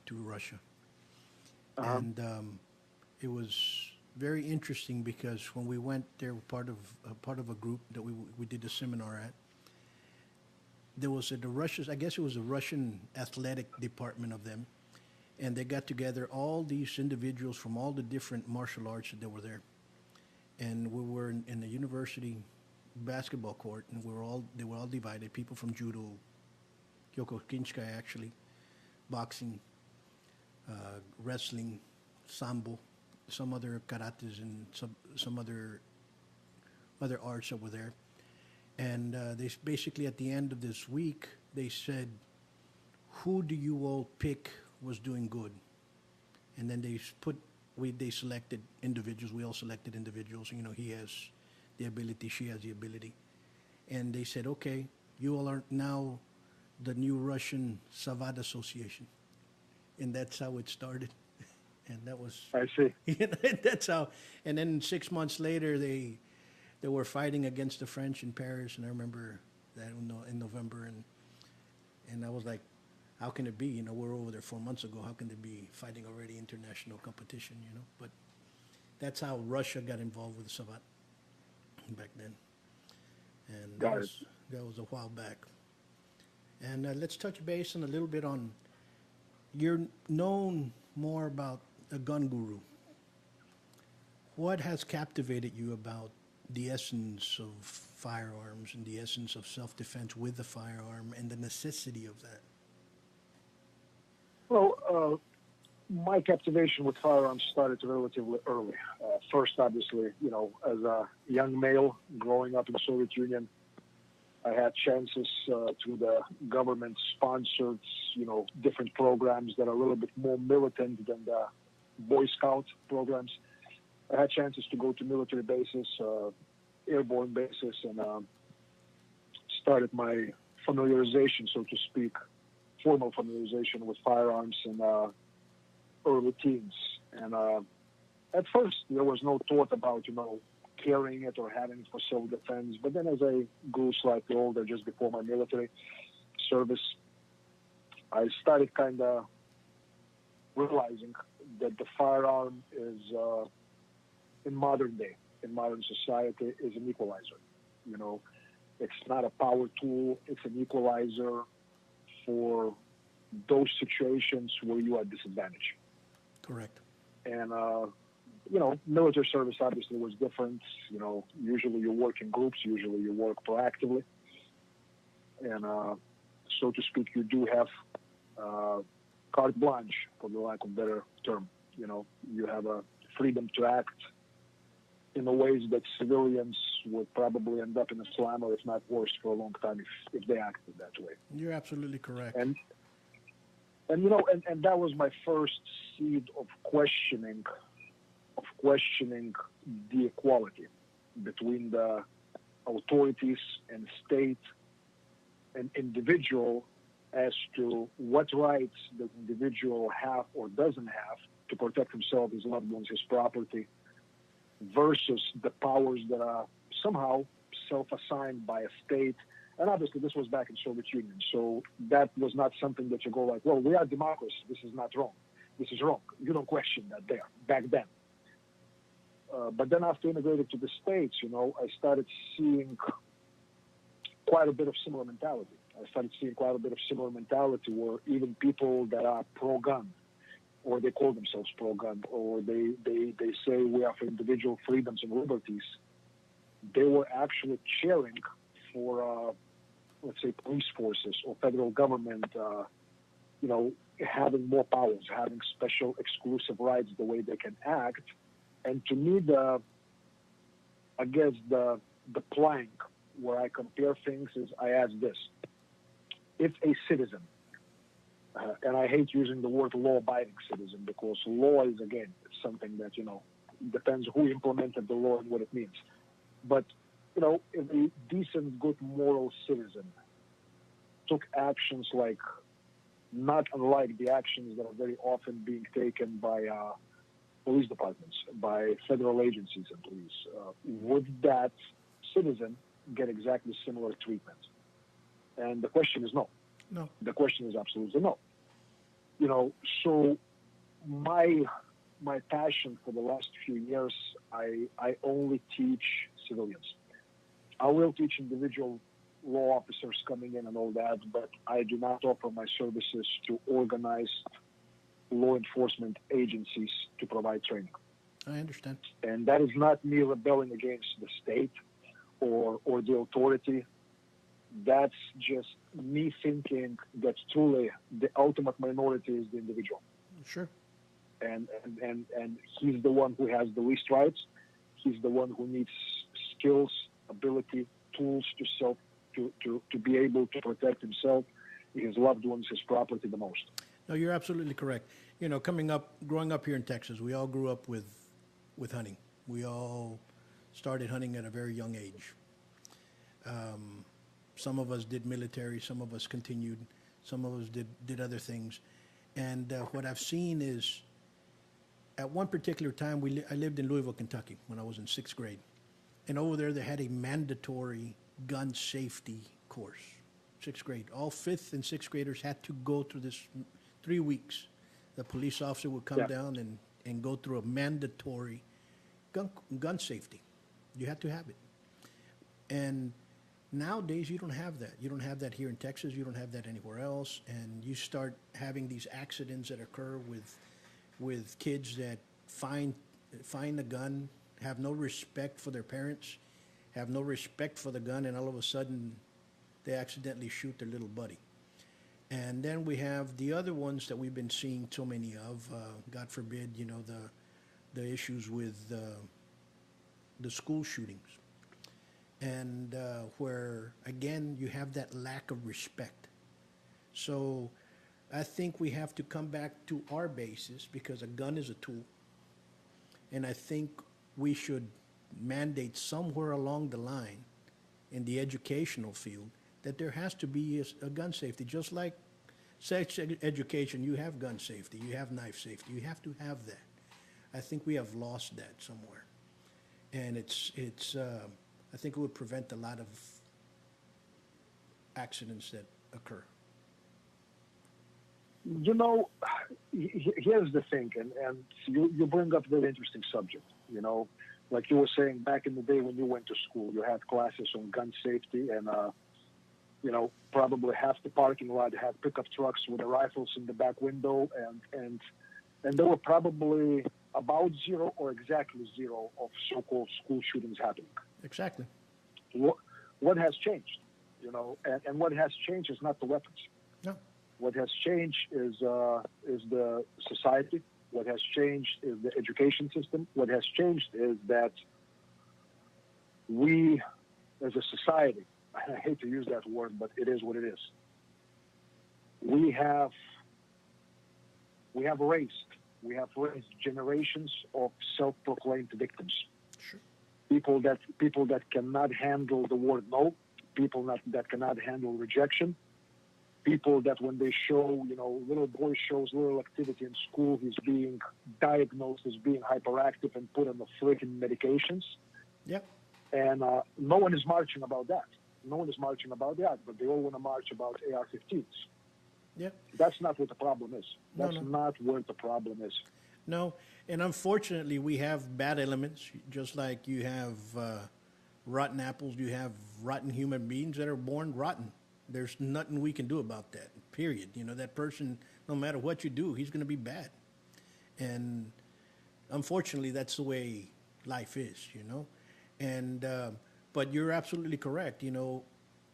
to Russia. Uh-huh. And it was very interesting because when we went there, part of a group that we did a seminar at. There was the Russians. I guess it was the Russian athletic department of them, and they got together all these individuals from all the different martial arts that were there, and we were in the university basketball court, and they were all divided. People from judo, Kyokukinshkai actually, boxing, wrestling, sambo, some other karates and some other arts that were there. And they basically at the end of this week they said, "Who do you all pick was doing good?" And then they selected individuals. We all selected individuals. You know, he has the ability, she has the ability, and they said, "Okay, you all are now the new Russian Savat Association," and that's how it started. And that was, I see. that's how. And then 6 months later, they were fighting against the French in Paris, and I remember that in November, and I was like, how can it be? You know, we're over there 4 months ago. How can they be fighting already international competition? You know, but that's how Russia got involved with the Savat back then, and that was a while back. And let's touch base on a little bit on you're known more about a gun guru. What has captivated you about the essence of firearms and the essence of self-defense with the firearm and the necessity of that? Well, my captivation with firearms started relatively early. First, obviously, you know, as a young male growing up in the Soviet Union, I had chances through the government-sponsored, you know, different programs that are a little bit more militant than the Boy Scout programs. I had chances to go to military bases, airborne bases, and started my familiarization, so to speak, formal familiarization with firearms in early teens. And at first, there was no thought about, you know, carrying it or having it for self-defense. But then as I grew slightly older, just before my military service, I started kind of realizing that the firearm is, in modern day, in modern society, is an equalizer. You know, it's not a power tool. It's an equalizer for those situations where you are disadvantaged. Correct. And, you know, military service obviously was different. You know, usually you work in groups, usually you work proactively. And, so to speak, you do have carte blanche, for the lack of a better term. You know, you have a freedom to act in the ways that civilians would probably end up in a slam, or if not worse, for a long time if they acted that way. You're absolutely correct. And you know, and that was my first seed of questioning the equality between the authorities and state and individual as to what rights the individual have or doesn't have to protect himself, his loved ones, his property, versus the powers that are somehow self-assigned by a state. And obviously this was back in Soviet Union, so that was not something that you go like, well, we are democracy, this is not wrong. This is wrong. You don't question that there, back then. But then after immigrated to the States, you know, I started seeing quite a bit of similar mentality. Where even people that are pro-gun, or they call themselves pro-gun, or they say we are for individual freedoms and liberties, they were actually cheering for, let's say, police forces or federal government, you know, having more powers, having special exclusive rights, the way they can act. And to me, the plank where I compare things is I ask this. If a citizen, and I hate using the word law-abiding citizen because law is, again, something that, you know, depends who implemented the law and what it means. But, you know, if a decent, good, moral citizen took actions like, not unlike the actions that are very often being taken by police departments, by federal agencies and police, would that citizen get exactly similar treatment? And the question is no. No. The question is absolutely no. you know, so my my passion for the last few years, I only teach civilians. I will teach individual law officers coming in and all that, but I do not offer my services to organized law enforcement agencies to provide training. I understand. And that is not me rebelling against the state or the authority. That's just me thinking that truly the ultimate minority is the individual. Sure. And he's the one who has the least rights. He's the one who needs skills, ability, tools to be able to protect himself, his loved ones, his property the most. No, you're absolutely correct. You know, growing up here in Texas, we all grew up with hunting. We all started hunting at a very young age. Some of us did military, some of us continued, some of us did other things. And what I've seen is, at one particular time, I lived in Louisville, Kentucky, when I was in 6th grade. And over there, they had a mandatory gun safety course, 6th grade. All 5th and 6th graders had to go through this 3 weeks. The police officer would come down and go through a mandatory gun safety. You had to have it. And nowadays, you don't have that. You don't have that here in Texas. You don't have that anywhere else. And you start having these accidents that occur with kids that find a gun, have no respect for their parents, have no respect for the gun, and all of a sudden they accidentally shoot their little buddy. And then we have the other ones that we've been seeing so many of, God forbid, you know, the issues with the school shootings. And where, again, you have that lack of respect. So I think we have to come back to our basis, because a gun is a tool. And I think we should mandate somewhere along the line in the educational field that there has to be a gun safety. Just like sex education, you have gun safety, you have knife safety, you have to have that. I think we have lost that somewhere. And I think it would prevent a lot of accidents that occur. You know, here's the thing, and you bring up a very interesting subject. You know, like you were saying, back in the day when you went to school, you had classes on gun safety, and you know, probably half the parking lot had pickup trucks with the rifles in the back window, and there were probably about zero or exactly zero of so-called school shootings happening. Exactly. What has changed? You know, and what has changed is not the weapons. No. What has changed is the society. What has changed is the education system. What has changed is that we, as a society, I hate to use that word, but it is what it is. We have raised generations of self-proclaimed victims. Sure. People that cannot handle the word no. People that cannot handle rejection. People that when they show, you know, little boy shows little activity in school, he's being diagnosed as being hyperactive and put on the freaking medications. Yep. And no one is marching about that. No one is marching about that, but they all want to march about AR-15s. Yep. That's not what the problem is. That's No. not where the problem is. No, and unfortunately, we have bad elements, just like you have rotten apples, you have rotten human beings that are born rotten. There's nothing we can do about that, period. You know, that person, no matter what you do, he's going to be bad. And unfortunately, that's the way life is, you know. And but you're absolutely correct. You know,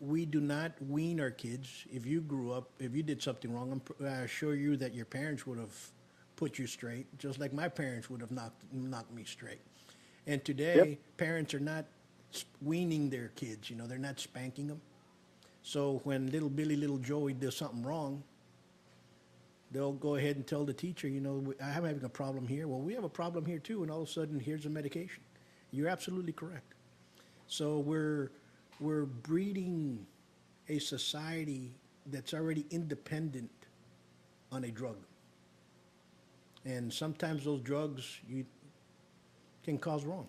we do not wean our kids. If you grew up, if you did something wrong, I assure you that your parents would have put you straight, just like my parents would have knocked me straight. And today, parents are not weaning their kids. You know, they're not spanking them. So when little Billy, little Joey does something wrong, they'll go ahead and tell the teacher, you know, I'm having a problem here. Well, we have a problem here too, and all of a sudden, here's a medication. You're absolutely correct. So we're breeding a society that's already independent on a drug. And sometimes those drugs can cause wrong.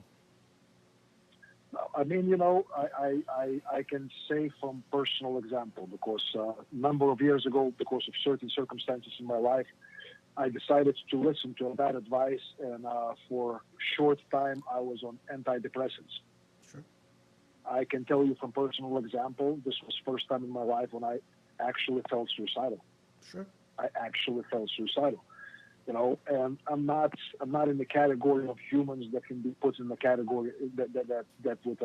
I mean, I can say from personal example because a number of years ago, because of certain circumstances in my life, I decided to listen to bad advice, and for a short time, I was on antidepressants. Sure. I can tell you from personal example, this was first time in my life when I actually felt suicidal. Sure. I actually felt suicidal. And I'm not in the category of humans that can be put in the category that would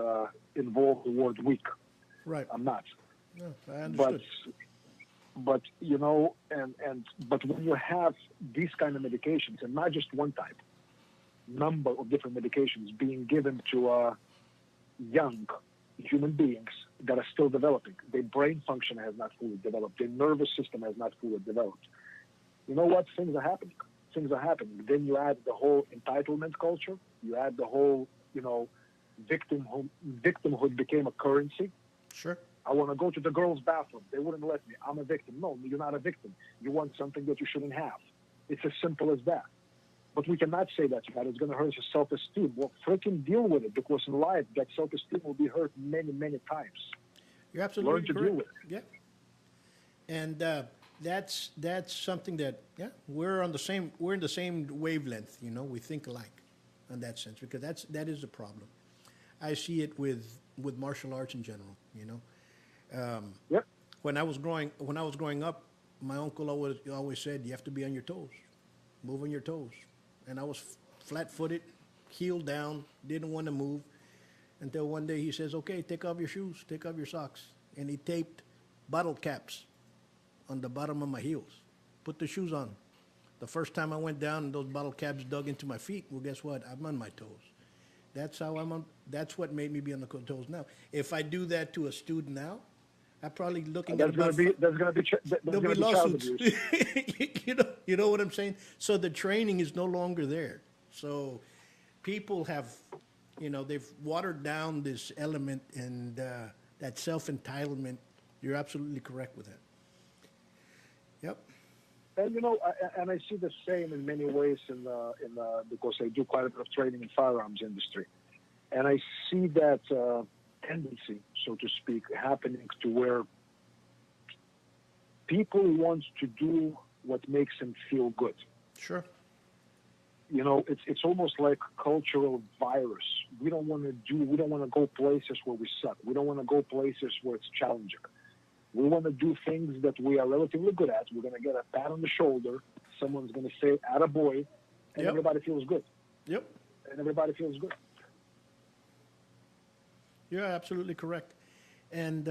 involve the word weak. Right. I'm not. No, I understood. But but when you have these kind of medications, and not just one type, number of different medications being given to young human beings that are still developing, their brain function has not fully developed, their nervous system has not fully developed. You know what? Things are happening. Things are happening. Then you add the whole entitlement culture. You add the whole, victimhood became a currency. Sure. I want to go to the girls' bathroom. They wouldn't let me. I'm a victim. No, you're not a victim. You want something that you shouldn't have. It's as simple as that. But we cannot say that it's going to hurt your self-esteem. Well, freaking deal with it, because in life, that self-esteem will be hurt many, many times. You're absolutely Learn to correct. deal with it. Yeah. And that's something that we're in the same wavelength. We think alike in that sense, because that is the problem. I see it with martial arts in general. Yep. When I was growing up, my uncle always said you have to be on your toes, move on your toes, and I was flat-footed, heel down, didn't want to move, until one day he says, "Okay, take off your shoes, take off your socks," and he taped bottle caps on the bottom of my heels. Put the shoes on. The first time I went down and those bottle caps dug into my feet, well, guess what? I'm on my toes. That's what made me be on the toes now. If I do that to a student now, I'm probably looking at There's going to be there'll be child lawsuits. abuse. You know what I'm saying? So the training is no longer there. So people have, they've watered down this element, and that self-entitlement. You're absolutely correct with that. Yep. And I see the same in many ways because I do quite a bit of training in firearms industry, and I see that tendency, so to speak, happening to where people want to do what makes them feel good. Sure. It's almost like cultural virus. We don't want to go places where we suck. We don't want to go places where it's challenging. We want to do things that we are relatively good at. We're going to get a pat on the shoulder. Someone's going to say, "Attaboy," and everybody feels good. Yep. And everybody feels good. You're absolutely correct. And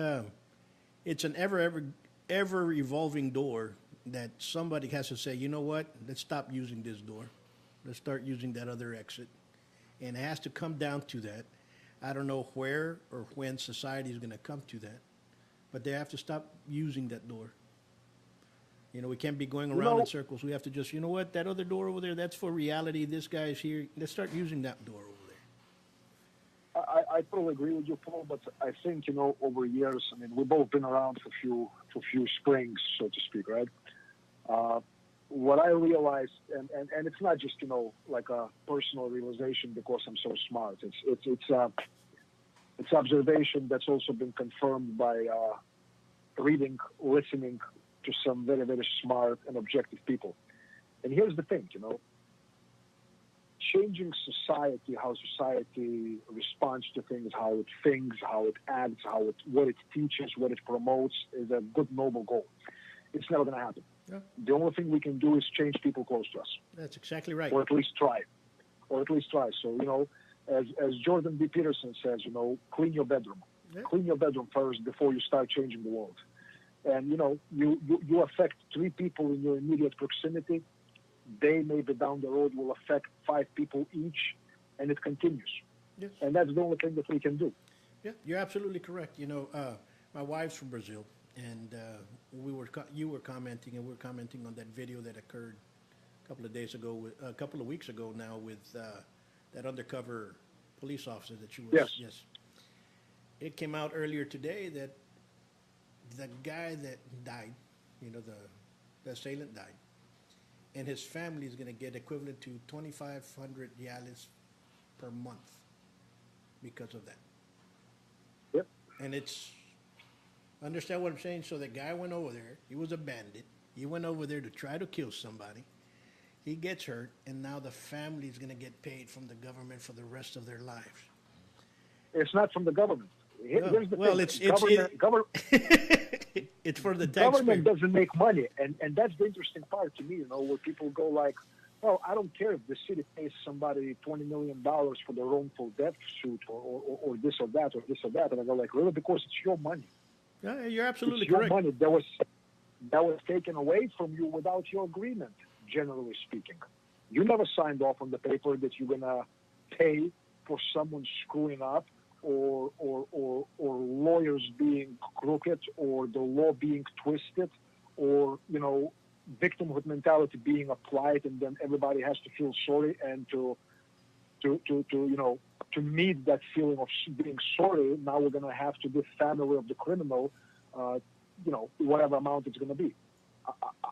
it's an ever evolving door that somebody has to say, you know what, let's stop using this door. Let's start using that other exit. And it has to come down to that. I don't know where or when society is going to come to that, but they have to stop using that door. We can't be going around in circles. We have to just, that other door over there, that's for reality. This guy's here. Let's start using that door over there. I totally agree with you, Paul, but I think, over years, we've both been around for few springs, so to speak, right? What I realized, and it's not just, like a personal realization because I'm so smart. It's observation that's also been confirmed by reading, listening to some very, very smart and objective people. And here's the thing, changing society, how society responds to things, how it thinks, how it acts, what it teaches, what it promotes, is a good, noble goal. It's never going to happen. Yeah. The only thing we can do is change people close to us. That's exactly right. Or at least try. So, as Jordan B. Peterson says, clean your bedroom. Yeah. Clean your bedroom first before you start changing the world. And, you affect 3 people in your immediate proximity. They maybe down the road will affect 5 people each, and it continues. Yes. And that's the only thing that we can do. Yeah, you're absolutely correct. My wife's from Brazil, and you were commenting, and we're commenting on that video that occurred a couple of weeks ago now with that undercover police officer that you were. Yes. It came out earlier today that the guy that died, the assailant died, and his family is going to get equivalent to 2,500 reales per month because of that. And it's, understand what I'm saying? So the guy went over there. He was a bandit. He went over there to try to kill somebody. He gets hurt, and now the family's going to get paid from the government for the rest of their lives. It's not from the government. Here's the Well, thing. it's for the Government taxpayer. doesn't make money, and that's the interesting part to me, where people go like, well, I don't care if the city pays somebody $20 million for the wrongful death suit or this or that or this or that. And I go like, really? Because it's your money. Yeah, you're absolutely It's your correct. money that was taken away from you without your agreement, generally speaking. You never signed off on the paper that you're going to pay for someone screwing up or lawyers being crooked or the law being twisted or, victimhood mentality being applied, and then everybody has to feel sorry and to meet that feeling of being sorry. Now we're going to have to give family of the criminal, whatever amount it's going to be.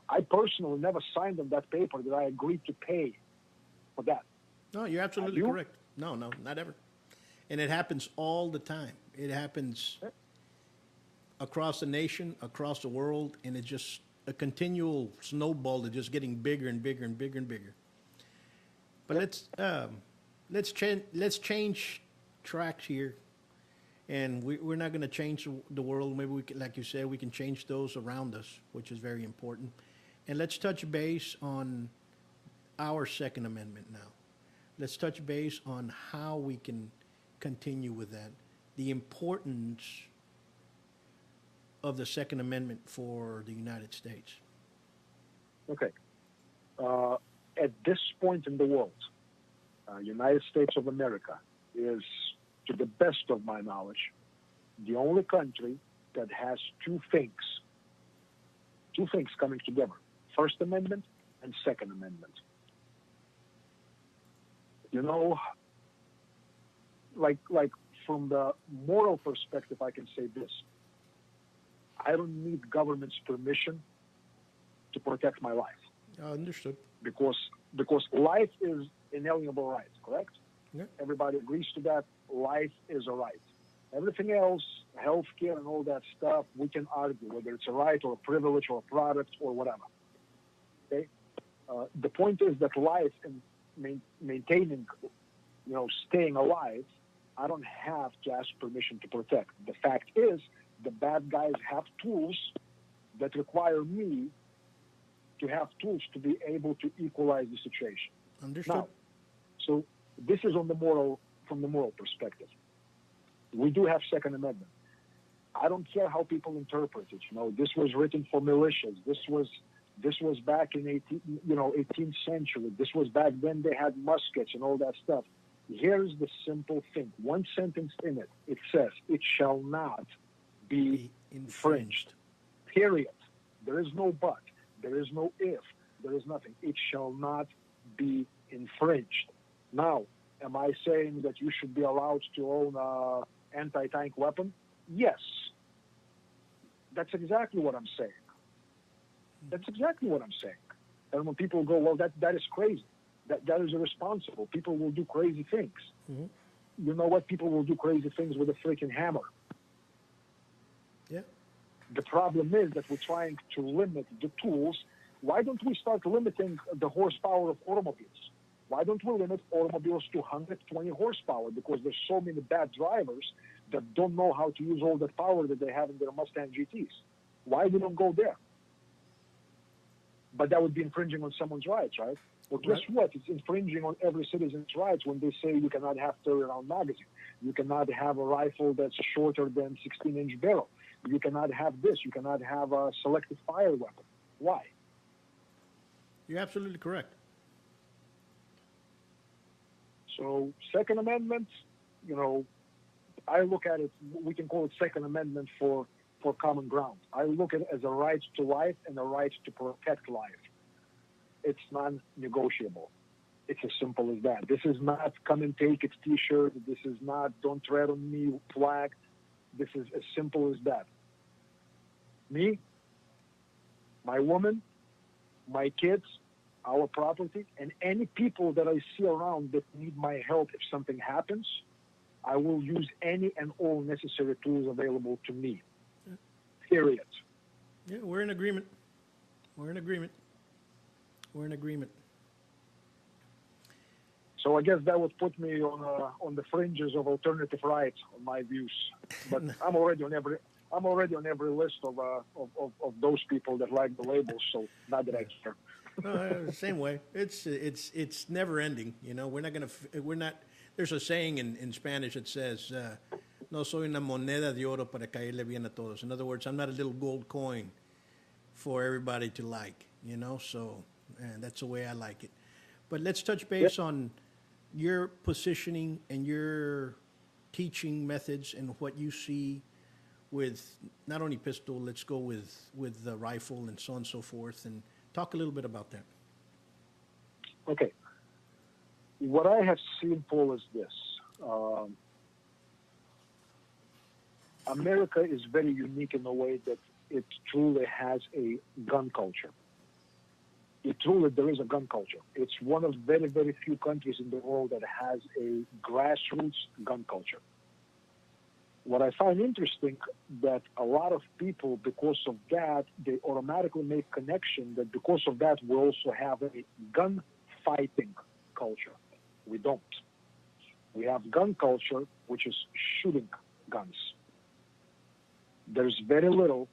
I personally never signed on that paper that I agreed to pay for that. No, you're absolutely correct. No, not ever. And it happens all the time. It happens across the nation, across the world, and it's just a continual snowball that's just getting bigger and bigger and bigger and bigger. But let's change tracks here, and we're not going to change the world. Maybe we can, like you said, we can change those around us, which is very important. And let's touch base on our Second Amendment now. Let's touch base on how we can continue with that, the importance of the Second Amendment for the United States. Okay. At this point in the world, United States of America is, to the best of my knowledge, the only country that has two things coming together: First Amendment and Second Amendment. Like from the moral perspective, I can say this: I don't need government's permission to protect my life. Understood. Because life is inalienable right, correct? Yeah. Everybody agrees to that. Life is a right. Everything else, healthcare and all that stuff, we can argue whether it's a right or a privilege or a product or whatever. Okay. The point is that life and maintaining, staying alive, I don't have to ask permission to protect. The fact is, the bad guys have tools that require me to have tools to be able to equalize the situation. Understood. Now, so this is from the moral perspective. We do have Second Amendment. I don't care how people interpret it. This was written for militias. This was back in 18th century. This was back then they had muskets and all that stuff. Here's the simple thing. One sentence in it. It says, "It shall not be infringed." Period. There is no but. There is no if. There is nothing. It shall not be infringed. Now, am I saying that you should be allowed to own an anti-tank weapon? Yes. That's exactly what I'm saying. That's exactly what I'm saying. And when people go, well, that is crazy. That is irresponsible. People will do crazy things. Mm-hmm. You know what? People will do crazy things with a freaking hammer. Yeah. The problem is that we're trying to limit the tools. Why don't we start limiting the horsepower of automobiles? Why don't we limit automobiles to 120 horsepower? Because there's so many bad drivers that don't know how to use all the power that they have in their Mustang GTs. Why we don't go there? But that would be infringing on someone's rights, right? Well, guess what? It's infringing on every citizen's rights when they say you cannot have 30-round magazine. You cannot have a rifle that's shorter than 16-inch barrel. You cannot have this. You cannot have a selective fire weapon. Why? You're absolutely correct. So Second Amendment, I look at it, we can call it Second Amendment for common ground. I look at it as a right to life and a right to protect life. It's non-negotiable. It's as simple as that. This is not come and take it T-shirt. This is not don't tread on me flag. This is as simple as that. Me, my woman, my kids, our property, and any people that I see around that need my help if something happens, I will use any and all necessary tools available to me. Period. Yeah, we're in agreement. We're in agreement. We're in agreement. So I guess that would put me on the fringes of alternative right on my views. But I'm already on every list of those people that like the labels. So not that I care. Same way. It's never ending. You know, we're not. There's a saying in Spanish that says, "No soy una moneda de oro para caerle bien a todos." In other words, I'm not a little gold coin for everybody to like. You know, so and that's the way I like it. But let's touch base on your positioning and your teaching methods and what you see with not only pistol. Let's go with the rifle and so on and so forth, and talk a little bit about that. Okay. What I have seen, Paul, is this. America is very unique in the way that it truly has a gun culture. There is a gun culture. It's one of very, very few countries in the world that has a grassroots gun culture. What I find interesting that a lot of people, because of that, they automatically make connection that because of that, we also have a gun fighting culture. We don't. We have gun culture, which is shooting guns. There's very little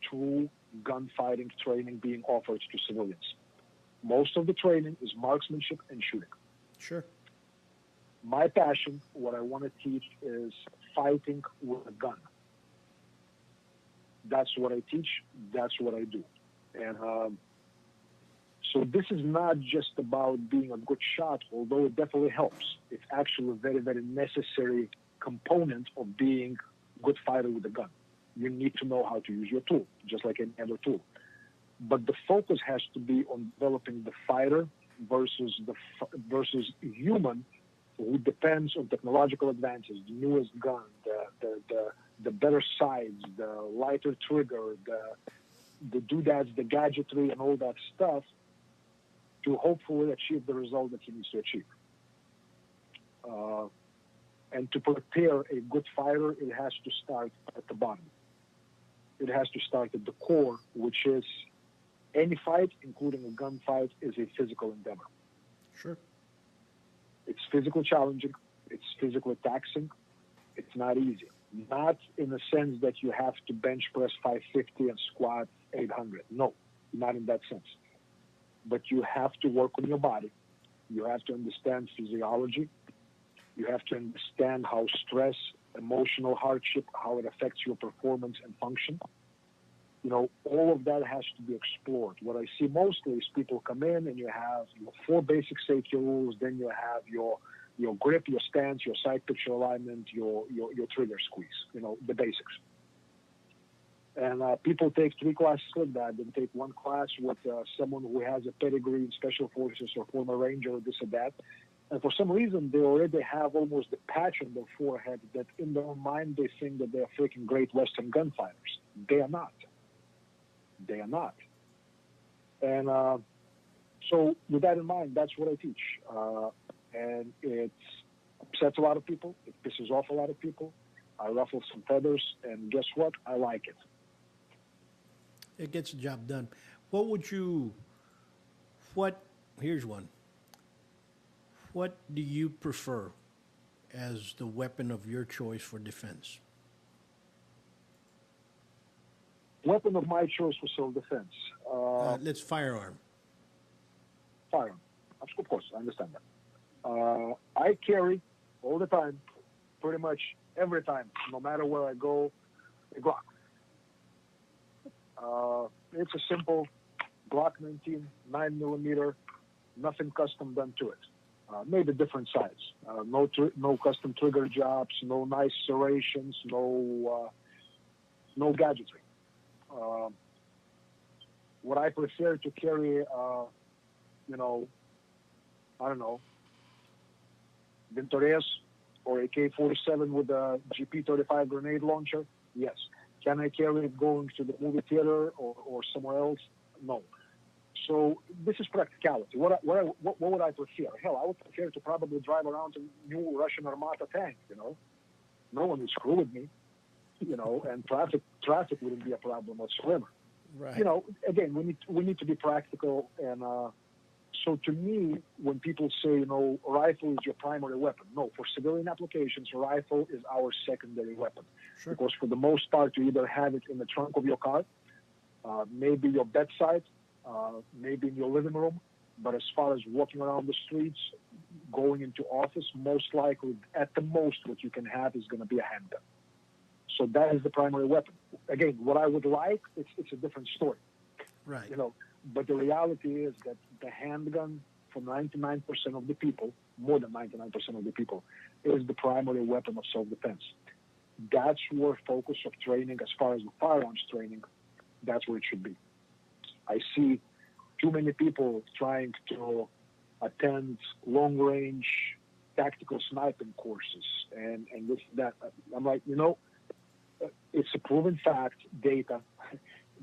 true gunfighting training being offered to civilians. Most of the training is marksmanship and shooting. Sure. My passion, what I want to teach is fighting with a gun. That's what I teach. That's what I do. And so this is not just about being a good shot, although it definitely helps. It's actually a very, very necessary component of being a good fighter with a gun. You need to know how to use your tool, just like any other tool. But the focus has to be on developing the fighter versus human, who depends on technological advances, the newest gun, the better sights, the lighter trigger, the doodads, the gadgetry, and all that stuff to hopefully achieve the result that he needs to achieve. And to prepare a good fighter, it has to start at the bottom. It has to start at the core, which is any fight, including a gunfight, is a physical endeavor. Sure. It's physically challenging. It's physically taxing. It's not easy. Not in the sense that you have to bench press 550 and squat 800. No, not in that sense. But you have to work on your body. You have to understand physiology. You have to understand how stress, emotional hardship, how it affects your performance and function. You know, all of that has to be explored. What I see mostly is people come in and you have your 4 basic safety rules, then you have your grip, your stance, your sight picture alignment, your trigger squeeze, you know, the basics. And people take 3 classes like that, then take 1 class with someone who has a pedigree in special forces or former ranger or this or that. And for some reason, they already have almost a patch on their forehead that in their own mind, they think that they're freaking great Western gunfighters. They are not. They are not. And so with that in mind, that's what I teach. And it upsets a lot of people. It pisses off a lot of people. I ruffle some feathers, and guess what? I like it. It gets the job done. Here's one. What do you prefer as the weapon of your choice for defense? Weapon of my choice for self-defense. Let's firearm. Firearm. Of course, I understand that. I carry all the time, pretty much every time, no matter where I go, a Glock. It's a simple Glock 19, 9mm, nothing custom done to it. Maybe different size. No custom trigger jobs, no nice serrations, no gadgetry. What I prefer to carry, I don't know, Ventureas or AK-47 with a GP-35 grenade launcher? Yes. Can I carry it going to the movie theater or somewhere else? No. So this is practicality. What would I prefer? Hell, I would prefer to probably drive around a new Russian Armata tank. No one would screw with me. And traffic wouldn't be a problem whatsoever. Right. Again, we need to be practical. And so to me, when people say, rifle is your primary weapon, no, for civilian applications, rifle is our secondary weapon. Sure. Because for the most part, you either have it in the trunk of your car, maybe your bedside, maybe in your living room. But as far as walking around the streets, going into office, most likely, at the most, what you can have is going to be a handgun. So that is the primary weapon. Again, what I would like, it's a different story. Right. But the reality is that the handgun, for 99% of the people, more than 99% of the people, is the primary weapon of self-defense. That's where focus of training, as far as the firearms training, that's where it should be. I see too many people trying to attend long-range tactical sniping courses and this, that. I'm like, it's a proven fact, data,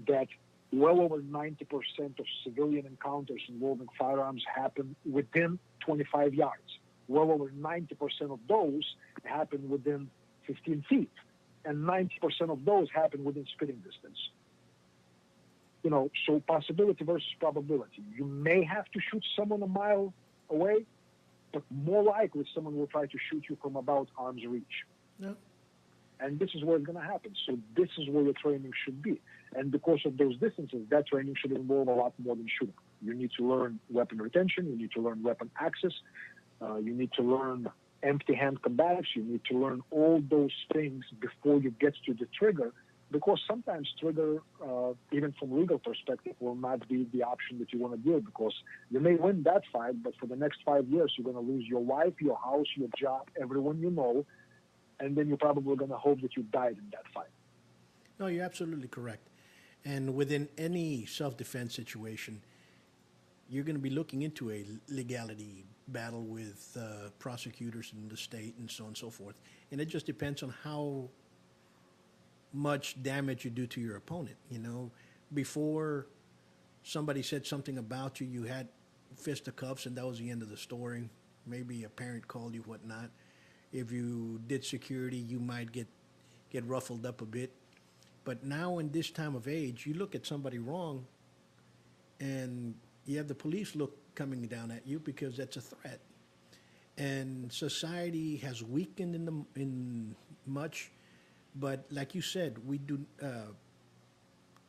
that well over 90% of civilian encounters involving firearms happen within 25 yards. Well over 90% of those happen within 15 feet. And 90% of those happen within spitting distance. So possibility versus probability. You may have to shoot someone a mile away, but more likely someone will try to shoot you from about arm's reach. Yeah. And this is where it's going to happen. So this is where your training should be. And because of those distances, that training should involve a lot more than shooting. You need to learn weapon retention. You need to learn weapon access. You need to learn empty hand combatives. You need to learn all those things before you get to the trigger, because sometimes trigger, even from legal perspective, will not be the option that you want to do, because you may win that fight, but for the next 5 years, you're going to lose your wife, your house, your job, everyone you know, and then you're probably going to hope that you died in that fight. No, you're absolutely correct. And within any self-defense situation, you're going to be looking into a legality battle with prosecutors in the state and so on and so forth. And it just depends on how much damage you do to your opponent. Before somebody said something about you, you had fisticuffs and that was the end of the story. Maybe a parent called you, whatnot. If you did security, you might get ruffled up a bit. But now in this time of age, you look at somebody wrong and you have the police coming down at you because that's a threat. And society has weakened in much, but like you said,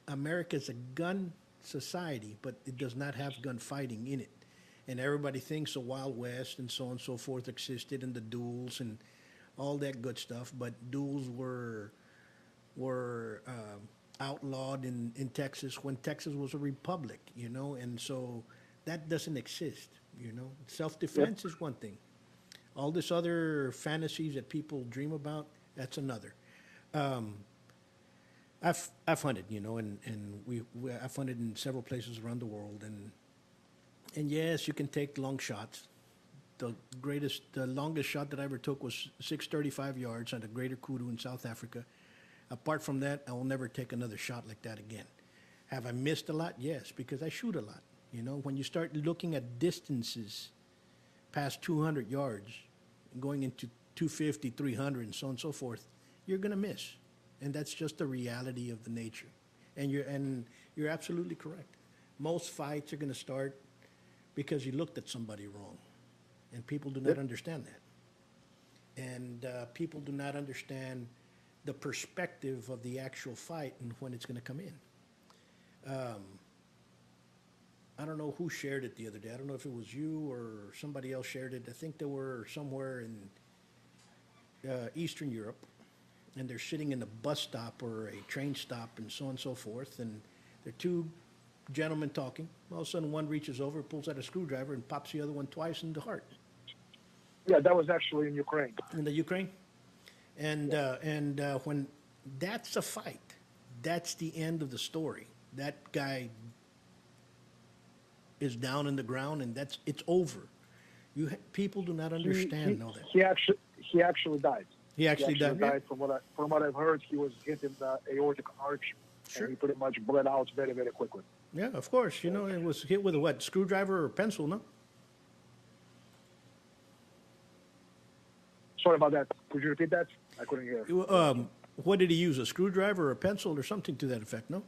America's a gun society, but it does not have gunfighting in it. And everybody thinks the Wild West and so on and so forth existed, and the duels and all that good stuff. But duels were outlawed in Texas when Texas was a republic, and so that doesn't exist, Self-defense is one thing. All this other fantasies that people dream about, that's another. I've hunted, and I've hunted in several places around the world, and yes, you can take long shots. The longest shot that I ever took was 635 yards on the Greater Kudu in South Africa. Apart from that, I will never take another shot like that again. Have I missed a lot? Yes, because I shoot a lot. When you start looking at distances past 200 yards, going into 250, 300, and so on and so forth, you're going to miss. And that's just the reality of the nature. And you're absolutely correct. Most fights are going to start because you looked at somebody wrong. And people do not understand that. And people do not understand the perspective of the actual fight and when it's going to come in. I don't know who shared it the other day. I don't know if it was you or somebody else shared it. I think they were somewhere in Eastern Europe, and they're sitting in a bus stop or a train stop and so on and so forth, and there are two gentlemen talking. All of a sudden, one reaches over, pulls out a screwdriver, and pops the other one twice in the heart. Yeah, that was actually in Ukraine. In the Ukraine? And when that's a fight, that's the end of the story. That guy is down in the ground, and it's over. People do not understand all that. He actually died. He actually died. From what I've heard, he was hit in the aortic arch. Sure. and he pretty much bled out very, very quickly. Yeah, of course. You know, it was hit with a what, screwdriver or pencil, no? Sorry about that. Could you repeat that? I couldn't hear. What did he use, a screwdriver or a pencil or something to that effect, no?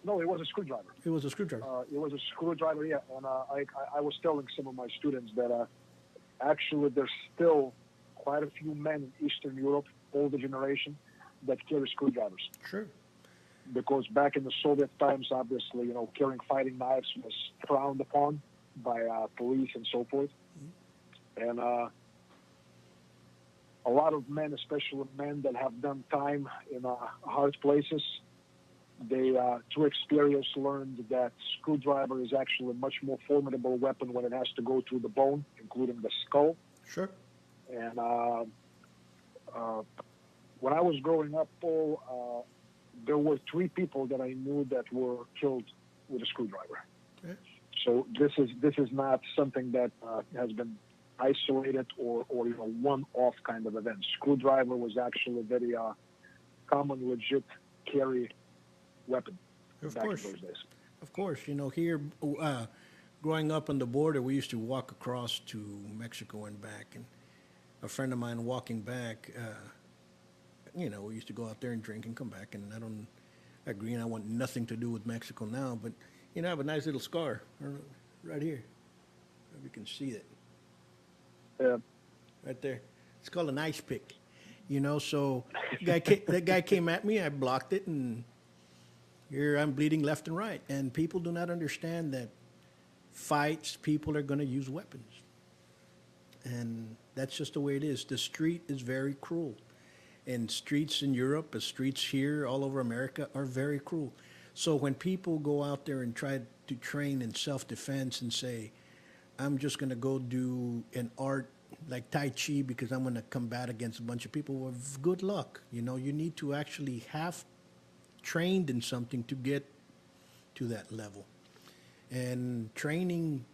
No, it was a screwdriver. It was a screwdriver. It was a screwdriver, yeah. And I was telling some of my students that actually there's still quite a few men in Eastern Europe, older generation, that carry screwdrivers. Sure. Because back in the Soviet times, obviously, you know, carrying fighting knives was frowned upon by police and so forth. And a lot of men, especially men that have done time in hard places, they, through experience, learned that screwdriver is actually a much more formidable weapon when it has to go through the bone, including the skull. Sure. And when I was growing up, Paul, there were 3 people that I knew that were killed with a screwdriver. Yeah. So this is not something that has been isolated or you know, one-off kind of event. Screwdriver was actually a very common, legit carry weapon Of back course. in those days. Of course. You know, here, growing up on the border, we used to walk across to Mexico and back. And a friend of mine walking back, you know, we used to go out there and drink and come back. And I don't agree, and I want nothing to do with Mexico now. But, you know, I have a nice little scar right here. If you can see it. Yeah. Right there. It's called an ice pick. You know, so that guy came at me, I blocked it, and here I'm bleeding left and right. And people do not understand that fights, people are going to use weapons. And that's just the way it is. The street is very cruel. And streets in Europe, the streets here, all over America, are very cruel. So when people go out there and try to train in self-defense and say, I'm just going to go do an art like Tai Chi because I'm going to combat against a bunch of people, well, good luck. You know, you need to actually have trained in something to get to that level. And training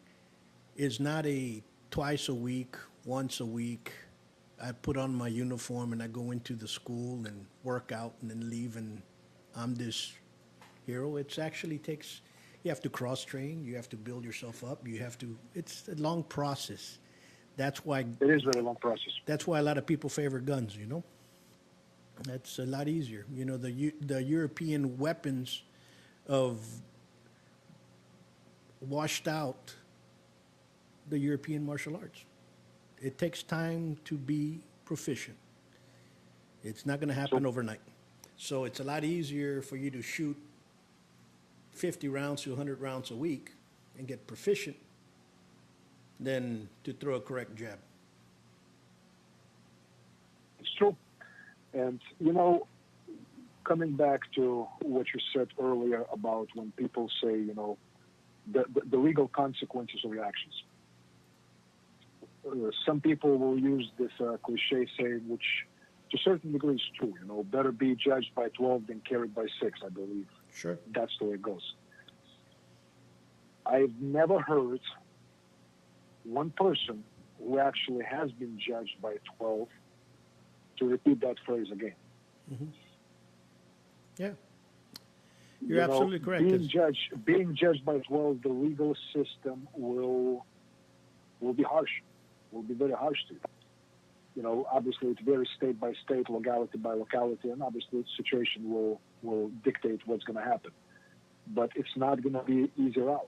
is not a twice a week, once a week. I put on my uniform and I go into the school and work out and then leave and I'm this hero. It actually takes, you have to cross train, you have to build yourself up, it's a long process. That's why It is a very long process. that's why a lot of people favor guns, you know. That's a lot easier. You know, the European weapons of washed out the European martial arts. It takes time to be proficient. It's not going to happen overnight. So it's a lot easier for you to shoot 50 rounds to 100 rounds a week and get proficient than to throw a correct jab. It's true. And, you know, coming back to what you said earlier about when people say, you know, the legal consequences of your actions. Some people will use this cliche saying, which to a certain degree is true, you know, better be judged by 12 than carried by 6, I believe. Sure. That's the way it goes. I've never heard one person who actually has been judged by 12 to repeat that phrase again. Mm-hmm. Yeah. You're absolutely correct. Being judged by 12, the legal system will be harsh, will be very harsh to you. You know, obviously it varies state by state, locality by locality, and obviously the situation will dictate what's going to happen. But it's not going to be an easy route.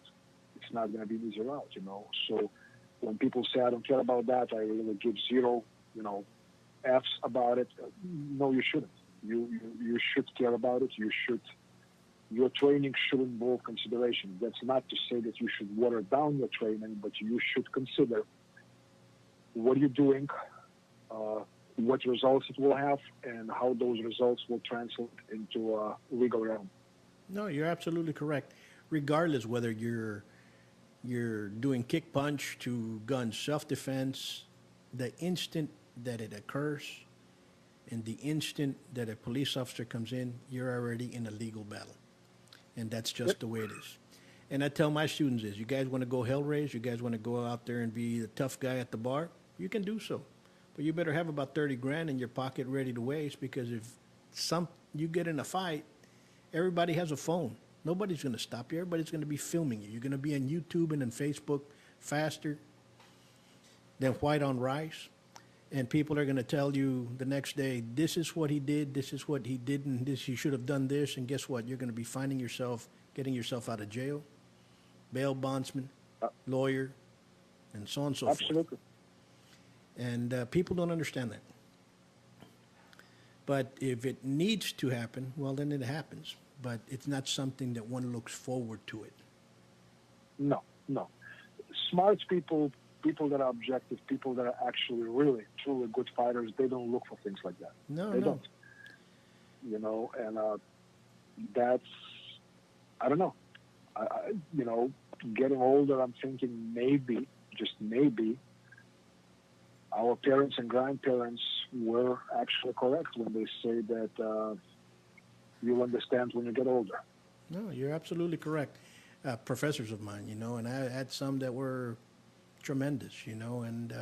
It's not going to be an easy route, you know. So when people say, I don't care about that, I really give zero, you know, F's about it. No, you shouldn't. You should care about it. Your training should involve consideration. That's not to say that you should water down your training, but you should consider what you're doing, what results it will have, and how those results will translate into a legal realm. No, you're absolutely correct. Regardless whether you're doing kick punch to gun self-defense, the instant that it occurs and the instant that a police officer comes in, you're already in a legal battle. And that's just the way it is. And I tell my students is, you guys want to go hell raise, you guys want to go out there and be the tough guy at the bar, you can do so. But you better have about 30 grand in your pocket ready to waste, because if you get in a fight Everybody has a phone. Nobody's going to stop you. Everybody's going to be filming you. You're going to be on YouTube and on Facebook faster than white on rice. And people are going to tell you the next day, this is what he did, this is what he didn't, this he should have done this. And guess what? You're going to be finding yourself, getting yourself out of jail, bail bondsman, lawyer, and so on and so forth. Absolutely. And people don't understand that. But if it needs to happen, well, then it happens. But it's not something that one looks forward to it. No, no. Smart people, people that are objective, people that are actually really, truly good fighters, they don't look for things like that. No, they no. don't. You know, and that's, I don't know. You know, getting older, I'm thinking maybe, just maybe, our parents and grandparents were actually correct when they say that you'll understand when you get older. No, you're absolutely correct. Professors of mine, you know, and I had some that were tremendous, you know, and,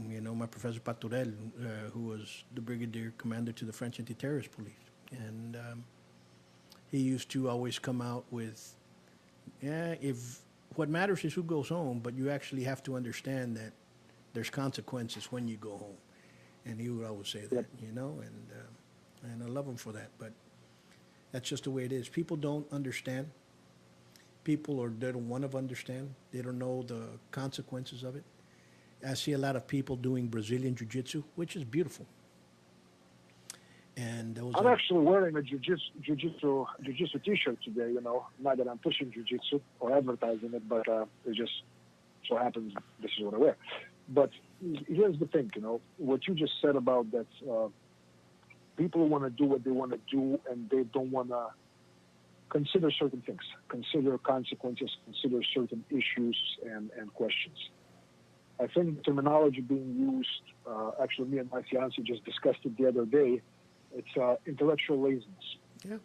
you know, my Professor Buitrón, who was the brigadier commander to the French anti-terrorist police. And he used to always come out with, yeah, if what matters is who goes home, but you actually have to understand that there's consequences when you go home. And he would always say that, you know, and I love him for that. But that's just the way it is. People don't understand. People, or they don't want to understand. They don't know the consequences of it. I see a lot of people doing Brazilian jiu-jitsu, which is beautiful. And those I'm actually wearing a jiu-jitsu t-shirt today, you know. Not that I'm pushing jiu-jitsu or advertising it, but it just so happens this is what I wear. But here's the thing, you know, what you just said about that people want to do what they want to do and they don't want to consider certain things, consider consequences, consider certain issues and questions. I think the terminology being used, actually me and my fiancé just discussed it the other day, it's intellectual laziness. Yeah.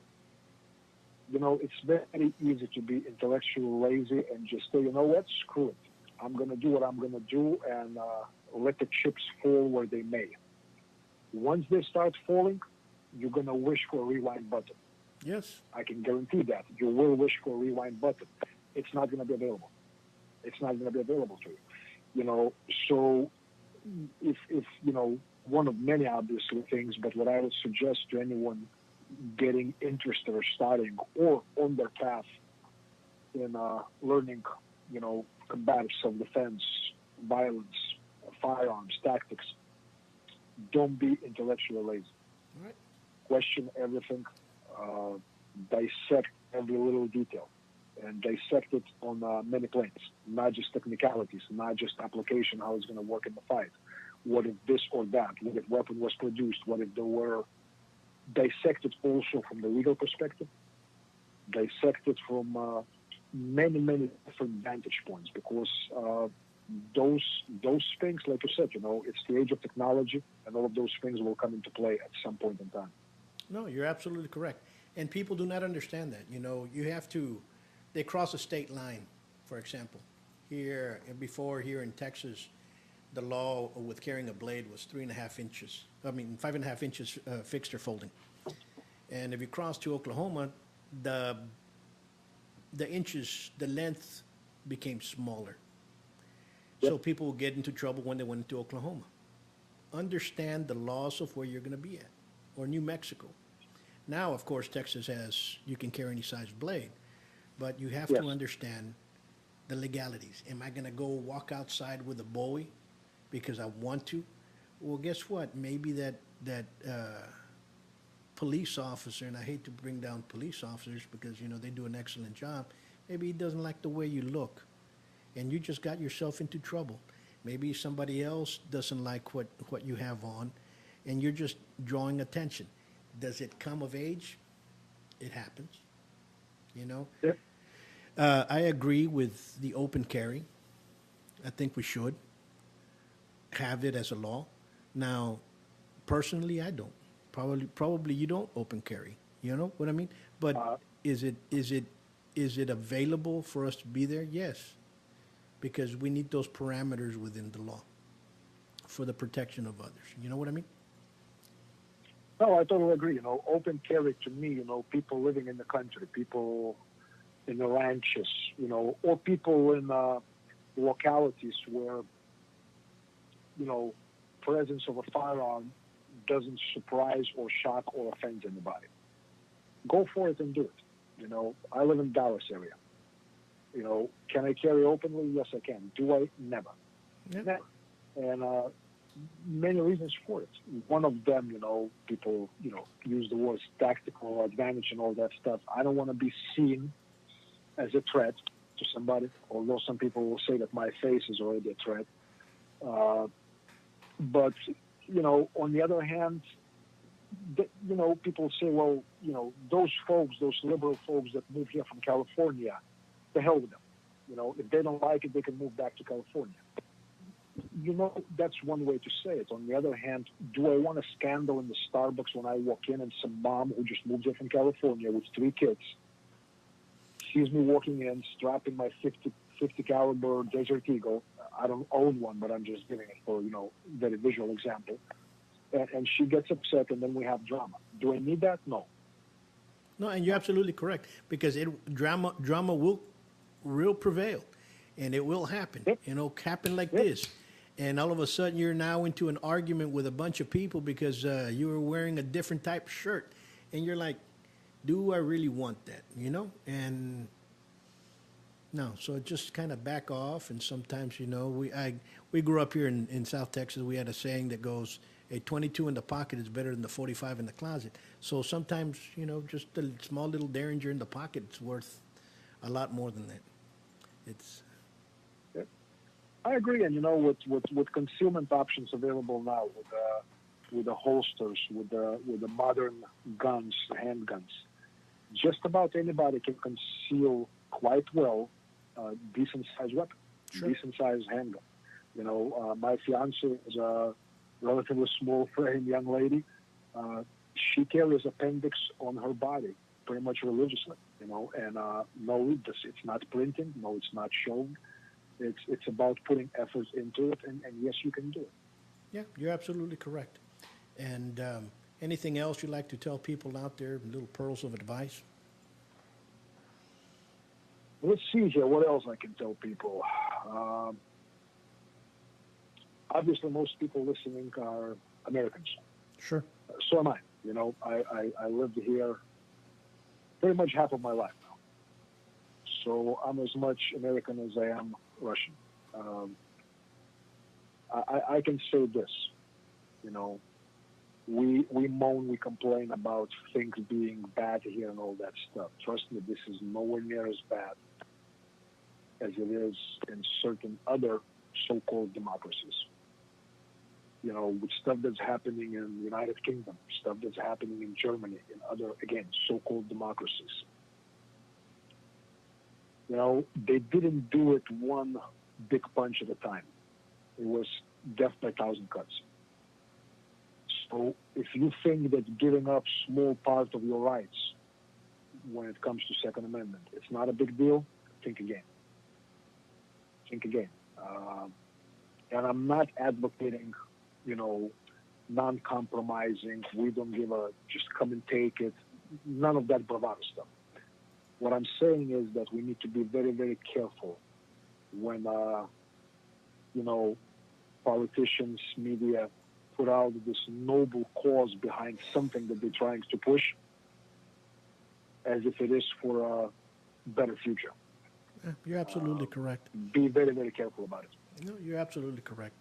You know, it's very easy to be intellectually lazy and just say, you know what, screw it. I'm going to do what I'm going to do and let the chips fall where they may. Once they start falling, you're going to wish for a rewind button. Yes. I can guarantee that. You will wish for a rewind button. It's not going to be available. It's not going to be available to you. You know, so if you know, one of many obviously things, but what I would suggest to anyone getting interested or starting or on their path in learning, you know, combative self-defense, violence, firearms, tactics, don't be intellectually lazy. Right. Question everything, dissect every little detail, and dissect it on many planes, not just technicalities, not just application, how it's going to work in the fight. What if this or that? What if weapon was produced? What if there were? Dissect it also from the legal perspective. Dissect it from many, many different vantage points, because those things, like you said, you know, it's the age of technology, and all of those things will come into play at some point in time. No, you're absolutely correct. And people do not understand that. You know, you have to, they cross a state line, for example. Here in Texas, the law with carrying a blade was 5.5 inches fixed or folding. And if you cross to Oklahoma, the inches, the length became smaller. Yep. So people would get into trouble when they went into Oklahoma. Understand the laws of where you're going to be at, or New Mexico. Now, of course, Texas has, you can carry any size blade, but you have Yes. to understand the legalities. Am I going to go walk outside with a Bowie because I want to? Well, guess what? Maybe that police officer, and I hate to bring down police officers because, you know, they do an excellent job. Maybe he doesn't like the way you look, and you just got yourself into trouble. Maybe somebody else doesn't like what you have on, and you're just drawing attention. Does it come of age? It happens, you know? Yep. I agree with the open carry. I think we should have it as a law. Now, personally, I don't. Probably you don't open carry. You know what I mean? But is it available for us to be there? Yes, because we need those parameters within the law for the protection of others. You know what I mean? No, I totally agree. Open carry to me, people living in the country, people in the ranches, or people in localities where, presence of a firearm doesn't surprise or shock or offend anybody. Go for it and do it. I live in Dallas area. Can I carry openly? Yes, I can. Do I? Never. Yep. Never. And many reasons for it. One of them, people, use the words tactical advantage and all that stuff. I don't want to be seen as a threat to somebody, although some people will say that my face is already a threat. But, on the other hand, people say, well, those folks, those liberal folks that move here from California, the hell with them. If they don't like it, they can move back to California. That's one way to say it. On the other hand, do I want a scandal in the Starbucks when I walk in and some mom who just moved here from California with 3 kids sees me walking in, strapping my 50 caliber Desert Eagle. I don't own one, but I'm just giving it for, very visual example. And she gets upset, and then we have drama. Do I need that? No. No, and you're absolutely correct, because drama will prevail, and it will happen. Yep. Happen like Yep. this, and all of a sudden you're now into an argument with a bunch of people because you were wearing a different type shirt, and you're like, do I really want that? And no, so just kind of back off. And sometimes, we grew up here in South Texas. We had a saying that goes, a 22 in the pocket is better than the 45 in the closet. So sometimes, just a small little Derringer in the pocket is worth a lot more than that. It's. I agree, and with concealment options available now, with the holsters, with the modern guns, handguns, just about anybody can conceal quite well a decent sized weapon, Sure. decent sized handgun. My fiance is a relatively small frame young lady. She carries appendix on her body pretty much religiously, and no, it's not printing, no, it's not showing. It's about putting effort into it, and yes, you can do it. Yeah, you're absolutely correct. And anything else you'd like to tell people out there, little pearls of advice? Let's see here. What else I can tell people? Obviously, most people listening are Americans. Sure. So am I. I lived here pretty much half of my life now. So I'm as much American as I am Russian. I can say this. We moan, we complain about things being bad here and all that stuff. Trust me, this is nowhere near as bad as it is in certain other so-called democracies. With stuff that's happening in the United Kingdom, stuff that's happening in Germany, in other, again, so-called democracies. They didn't do it one big punch at a time. It was death by 1,000 cuts. So if you think that giving up small part of your rights when it comes to Second Amendment, it's not a big deal, think again. Think again. And I'm not advocating, non-compromising, we don't give a, just come and take it, none of that bravado stuff. What I'm saying is that we need to be very, very careful when, politicians, media put out this noble cause behind something that they're trying to push as if it is for a better future. Yeah, you're absolutely correct. Be very, very careful about it. No, you're absolutely correct.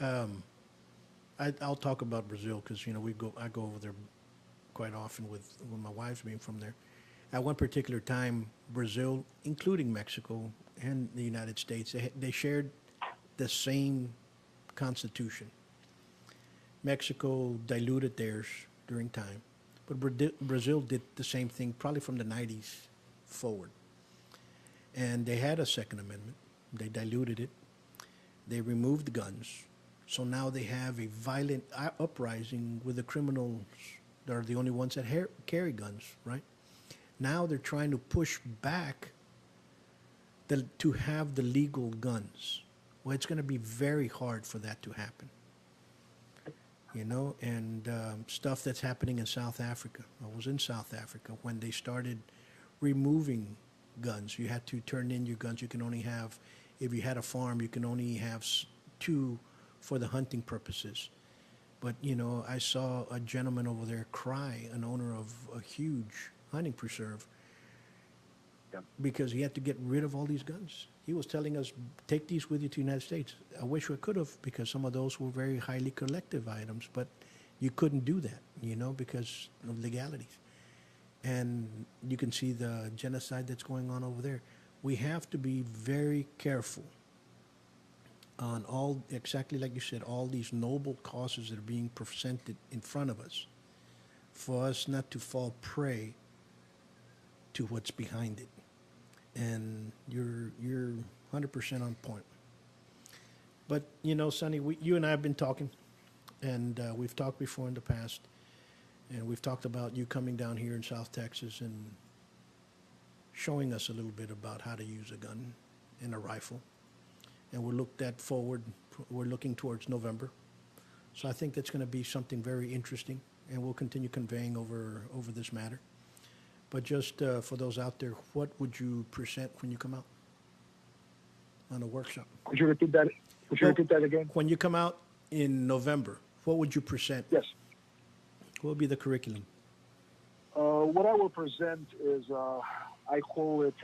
I'll talk about Brazil because I go over there quite often with my wife being from there. At one particular time, Brazil, including Mexico and the United States, they shared the same constitution. Mexico diluted theirs during time, but Brazil did the same thing probably from the 90s forward. And they had a Second Amendment. They diluted it. They removed the guns. So now they have a violent uprising with the criminals that are the only ones that carry guns, right? Now they're trying to push back to have the legal guns. Well, it's going to be very hard for that to happen. and stuff that's happening in South Africa. I was in South Africa when they started removing guns. You had to turn in your guns. You can only have, if you had a farm, you can only have two for the hunting purposes. But, I saw a gentleman over there cry, an owner of a huge hunting preserve, Yeah. because he had to get rid of all these guns. He was telling us, take these with you to the United States. I wish we could have, because some of those were very highly collective items, but you couldn't do that, because of legalities. And you can see the genocide that's going on over there. We have to be very careful on all, exactly like you said, all these noble causes that are being presented in front of us, for us not to fall prey to what's behind it. And you're 100% on point. But Sonny, you and I have been talking, and we've talked before in the past, and we've talked about you coming down here in South Texas and showing us a little bit about how to use a gun and a rifle. And we're looking towards November. So I think that's going to be something very interesting, and we'll continue conveying over this matter. But just for those out there, what would you present when you come out on a workshop? Could you repeat that? Repeat that again? When you come out in November, what would you present? Yes. What would be the curriculum? What I will present is, I call it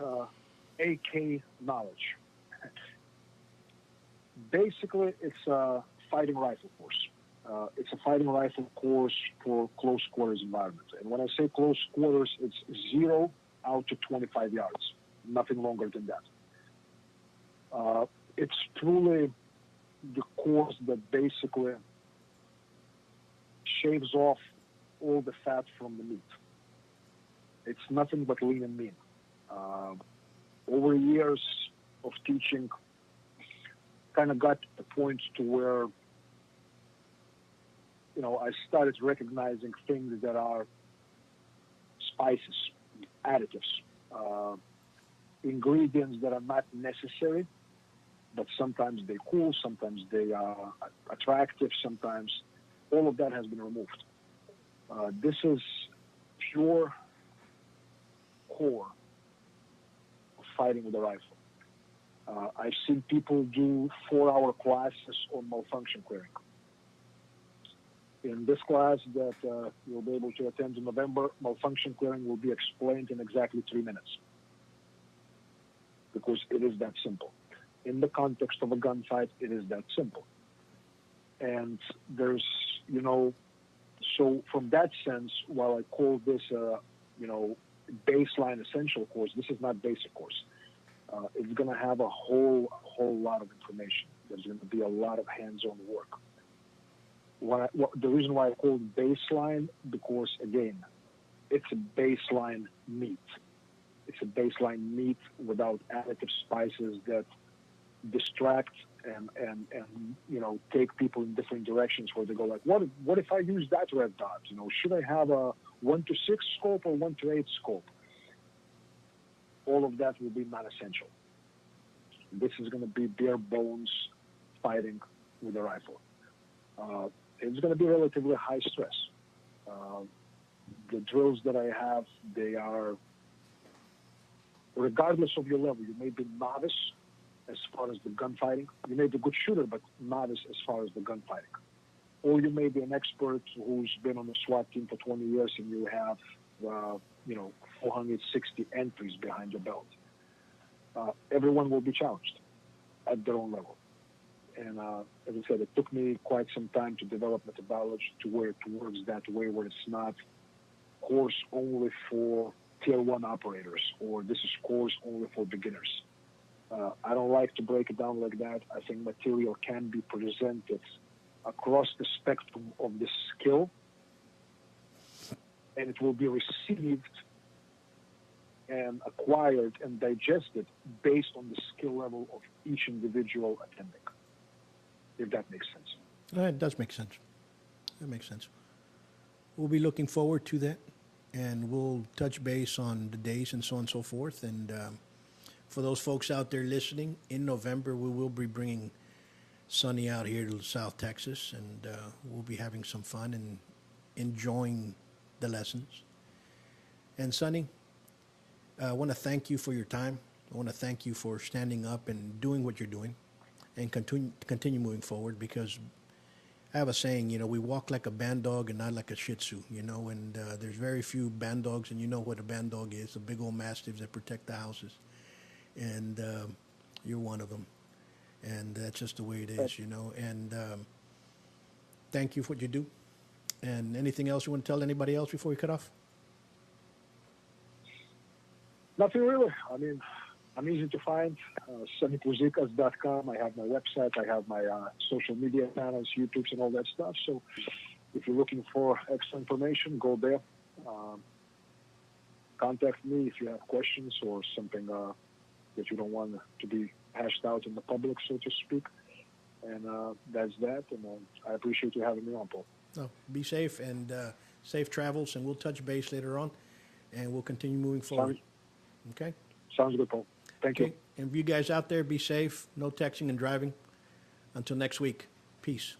AK knowledge. Basically, it's a fighting rifle course. It's a fighting rifle course for close quarters environment. And when I say close quarters, it's 0 out to 25 yards, nothing longer than that. It's truly the course that basically shaves off all the fat from the meat. It's nothing but lean and mean. Over years of teaching, kind of got to the point to where, I started recognizing things that are spices, additives, ingredients that are not necessary, but sometimes they're cool, sometimes they are attractive, sometimes all of that has been removed. This is pure core of fighting with a rifle. I've seen people do 4-hour classes on malfunction clearing. In this class that you'll be able to attend in November, malfunction clearing will be explained in exactly 3 minutes, because it is that simple. In the context of a gunfight, it is that simple. And there's, so from that sense, while I call this a, baseline essential course, this is not basic course. It's going to have a whole lot of information. There's going to be a lot of hands-on work. The reason why I call it baseline, because again, it's a baseline meat. It's a baseline meat without additive spices that distract and take people in different directions, where they go like, what if I use that red dot? Should I have a 1 to 6 scope or 1 to 8 scope? All of that will be non-essential. This is going to be bare bones fighting with a rifle. It's going to be relatively high stress. The drills that I have, they are, regardless of your level, you may be novice as far as the gunfighting. You may be a good shooter, but novice as far as the gunfighting. Or you may be an expert who's been on the SWAT team for 20 years and you have, 460 entries behind your belt. Everyone will be challenged at their own level. And as I said, it took me quite some time to develop methodology to where it works that way, where it's not course only for tier 1 operators, or this is course only for beginners. I don't like to break it down like that. I think material can be presented across the spectrum of the skill, and it will be received and acquired and digested based on the skill level of each individual attending, if that makes sense. It does make sense. That makes sense. We'll be looking forward to that, and we'll touch base on the days and so on and so forth. And for those folks out there listening, in November we will be bringing Sonny out here to South Texas, and we'll be having some fun and enjoying the lessons. And Sonny, I want to thank you for your time. I want to thank you for standing up and doing what you're doing, and continue moving forward, because I have a saying, we walk like a band dog and not like a Shih Tzu, and there's very few band dogs, and you know what a band dog is, the big old mastiffs that protect the houses. And you're one of them. And that's just the way it is, And thank you for what you do. And anything else you want to tell anybody else before we cut off? Nothing really. I mean, I'm easy to find. SonnyPuzikas.com. I have my website. I have my social media channels, YouTubes, and all that stuff. So if you're looking for extra information, go there. Contact me if you have questions or something that you don't want to be hashed out in the public, so to speak. And that's that. And I appreciate you having me on, Paul. No, be safe and safe travels, and we'll touch base later on, and we'll continue moving forward. Okay? Sounds good, Paul. Thank you. And you guys out there, be safe. No texting and driving. Until next week. Peace.